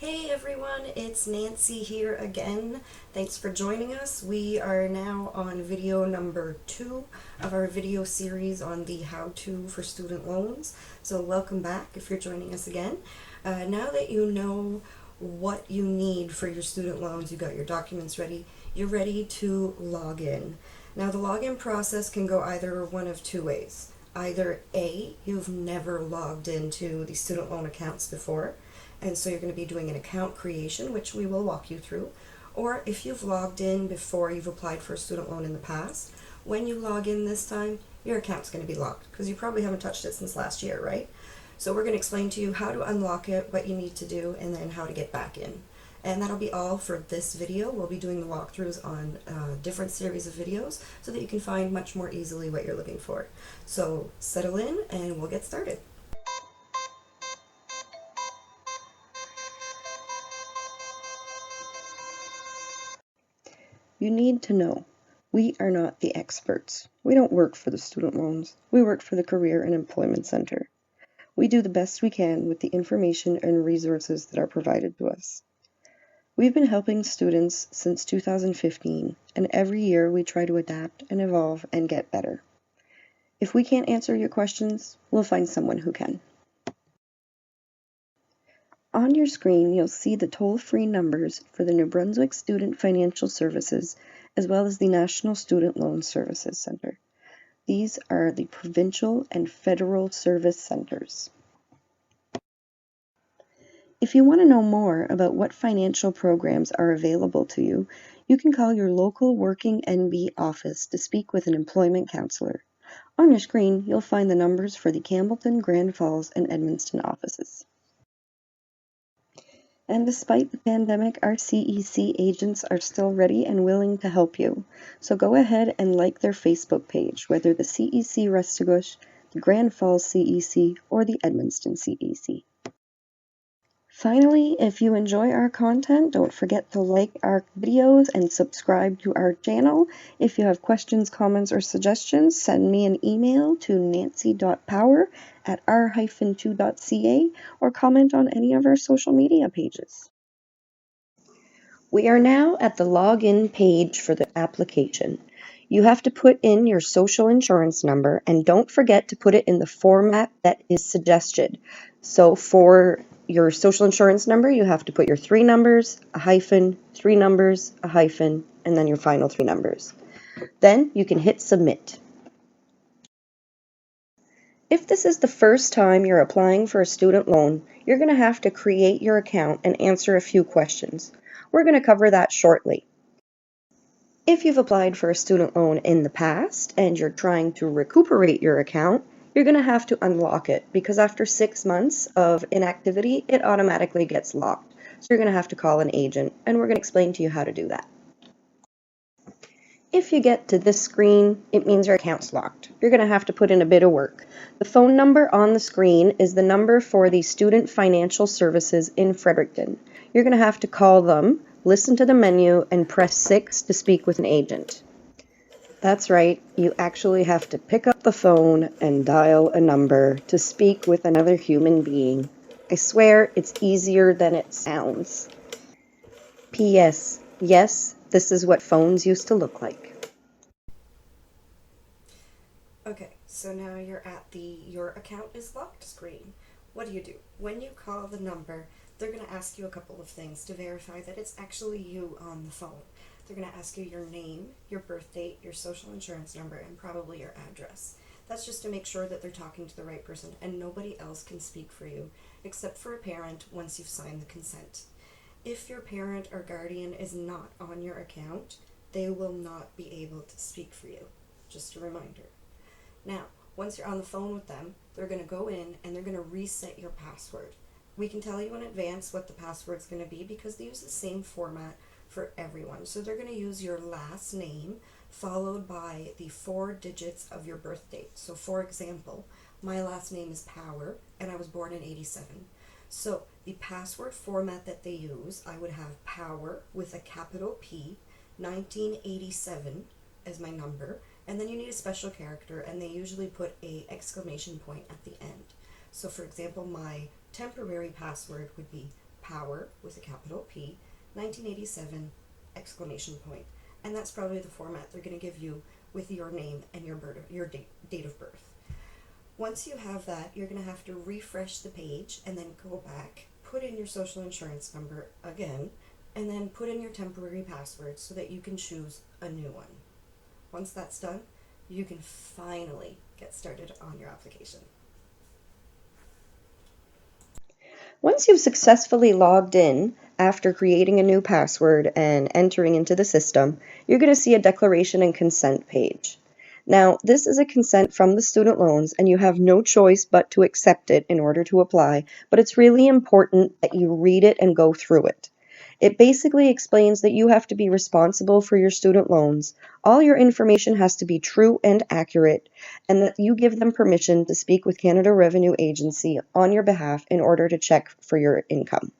Hey everyone, it's Nancy here again. Thanks for joining us. We are now on video number 2 of our video series on the how-to for student loans. So welcome back if you're joining us again. Now that you know what you need for your student loans, you got your documents ready, you're ready to log in. Now the login process can go either one of two ways. Either A, you've never logged into the student loan accounts before, and so you're going to be doing an account creation, which we will walk you through. Or if you've logged in before you've applied for a student loan in the past, when you log in this time, your account's going to be locked because you probably haven't touched it since last year, right? So we're going to explain to you how to unlock it, what you need to do, and then how to get back in. And that'll be all for this video. We'll be doing the walkthroughs on different series of videos so that you can find much more easily what you're looking for. So settle in and we'll get started. You need to know, we are not the experts. We don't work for the student loans. We work for the Career and Employment Center. We do the best we can with the information and resources that are provided to us. We've been helping students since 2015, and every year we try to adapt and evolve and get better. If we can't answer your questions, we'll find someone who can. On your screen, you'll see the toll-free numbers for the New Brunswick Student Financial Services as well as the National Student Loan Services Center. These are the provincial and federal service centers. If you want to know more about what financial programs are available to you, you can call your local Working NB office to speak with an employment counselor. On your screen, you'll find the numbers for the Campbellton, Grand Falls, and Edmundston offices. And despite the pandemic, our CEC agents are still ready and willing to help you. So go ahead and like their Facebook page, whether the CEC Restigouche, the Grand Falls CEC, or the Edmundston CEC. Finally, if you enjoy our content, don't forget to like our videos and subscribe to our channel. If you have questions, comments, or suggestions, send me an email to nancy.power@r-2.ca or comment on any of our social media pages. We are now at the login page for the application. You have to put in your social insurance number and don't forget to put it in the format that is suggested. So for your social insurance number, you have to put your 3 numbers, a hyphen, 3 numbers, a hyphen, and then your final 3 numbers. Then you can hit submit. If this is the first time you're applying for a student loan, you're going to have to create your account and answer a few questions. We're going to cover that shortly. If you've applied for a student loan in the past and you're trying to recuperate your account, you're going to have to unlock it because after 6 months of inactivity, it automatically gets locked. So you're going to have to call an agent, and we're going to explain to you how to do that. If you get to this screen, it means your account's locked. You're going to have to put in a bit of work. The phone number on the screen is the number for the Student Financial Services in Fredericton. You're going to have to call them, listen to the menu, and press 6 to speak with an agent. That's right, you actually have to pick up the phone and dial a number to speak with another human being. I swear it's easier than it sounds. P.S. Yes, this is what phones used to look like. Okay, so now you're at the your account is locked screen. What do? When you call the number, they're going to ask you a couple of things to verify that it's actually you on the phone. They're going to ask you your name, your birth date, your social insurance number, and probably your address. That's just to make sure that they're talking to the right person and nobody else can speak for you except for a parent once you've signed the consent. If your parent or guardian is not on your account, they will not be able to speak for you. Just a reminder. Now, once you're on the phone with them, they're going to go in and they're going to reset your password. We can tell you in advance what the password's going to be because they use the same format for everyone. So they're going to use your last name followed by the 4 digits of your birth date. So for example, my last name is Power and I was born in 87. So the password format that they use, I would have Power with a capital P, 1987 as my number, and then you need a special character and they usually put a exclamation point at the end. So for example, my temporary password would be power with a capital P, 1987, exclamation point. And that's probably the format they're going to give you with your name and your date of birth. Once you have that, you're going to have to refresh the page and then go back, put in your social insurance number again, and then put in your temporary password so that you can choose a new one. Once that's done, you can finally get started on your application. Once you've successfully logged in after creating a new password and entering into the system, you're going to see a declaration and consent page. Now, this is a consent from the student loans, and you have no choice but to accept it in order to apply, but it's really important that you read it and go through it. It basically explains that you have to be responsible for your student loans. All your information has to be true and accurate, and that you give them permission to speak with Canada Revenue Agency on your behalf in order to check for your income.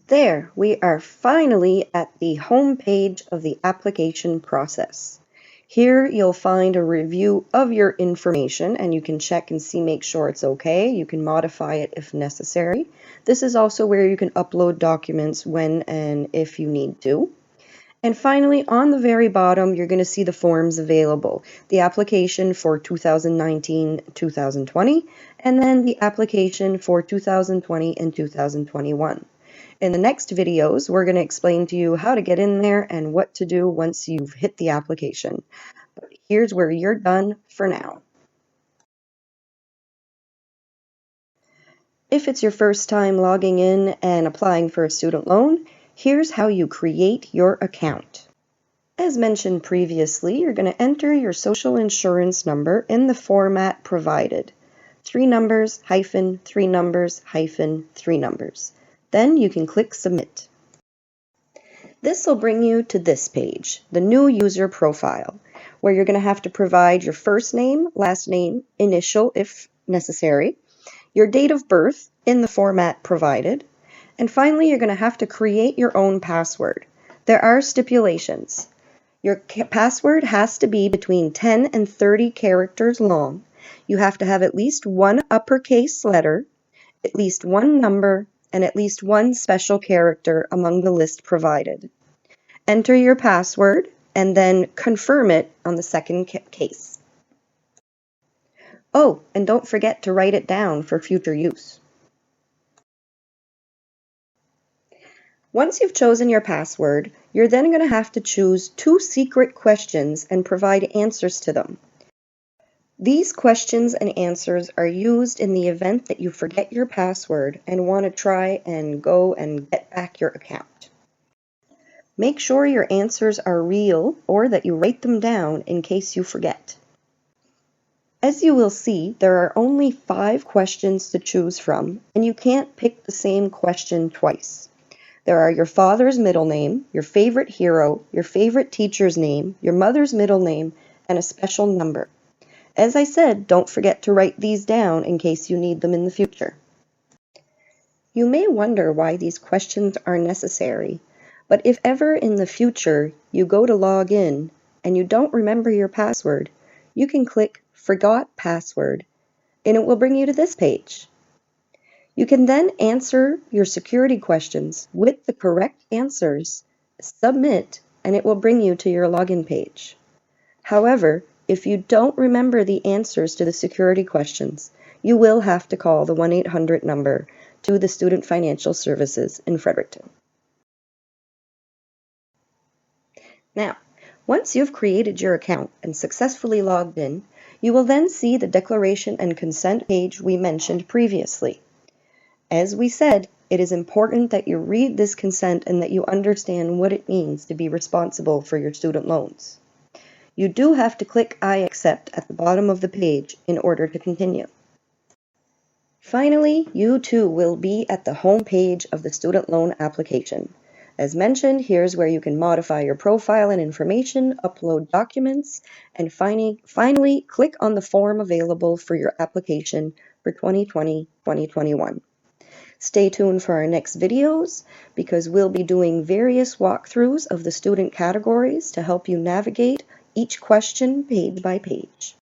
There, we are finally at the home page of the application process. Here you'll find a review of your information, and you can check and make sure it's okay. You can modify it if necessary. This is also where you can upload documents when and if you need to. And finally, on the very bottom, you're going to see the forms available. The application for 2019-2020, and then the application for 2020 and 2021. In the next videos, we're going to explain to you how to get in there and what to do once you've hit the application. But here's where you're done for now. If it's your first time logging in and applying for a student loan, here's how you create your account. As mentioned previously, you're going to enter your social insurance number in the format provided. 3 numbers, hyphen, 3 numbers, hyphen, 3 numbers. Then you can click Submit. This will bring you to this page, the new user profile, where you're going to have to provide your first name, last name, initial if necessary, your date of birth in the format provided, and finally you're going to have to create your own password. There are stipulations. Your password has to be between 10 and 30 characters long. You have to have at least one uppercase letter, at least one number, and at least one special character among the list provided. Enter your password and then confirm it on the second case. Oh, and don't forget to write it down for future use. Once you've chosen your password, you're then going to have to choose 2 secret questions and provide answers to them. These questions and answers are used in the event that you forget your password and want to try and go and get back your account. Make sure your answers are real or that you write them down in case you forget. As you will see, there are only 5 questions to choose from, and you can't pick the same question twice. There are your father's middle name, your favorite hero, your favorite teacher's name, your mother's middle name, and a special number. As I said, don't forget to write these down in case you need them in the future. You may wonder why these questions are necessary, but if ever in the future you go to log in and you don't remember your password, you can click Forgot Password and it will bring you to this page. You can then answer your security questions with the correct answers, submit, and it will bring you to your login page. However, if you don't remember the answers to the security questions, you will have to call the 1-800 number to the Student Financial Services in Fredericton. Now, once you've created your account and successfully logged in, you will then see the declaration and consent page we mentioned previously. As we said, it is important that you read this consent and that you understand what it means to be responsible for your student loans. You do have to click I accept at the bottom of the page in order to continue. Finally, you too will be at the home page of the student loan application. As mentioned, here's where you can modify your profile and information, upload documents, and finally click on the form available for your application for 2020-2021. Stay tuned for our next videos because we'll be doing various walkthroughs of the student categories to help you navigate each question page by page.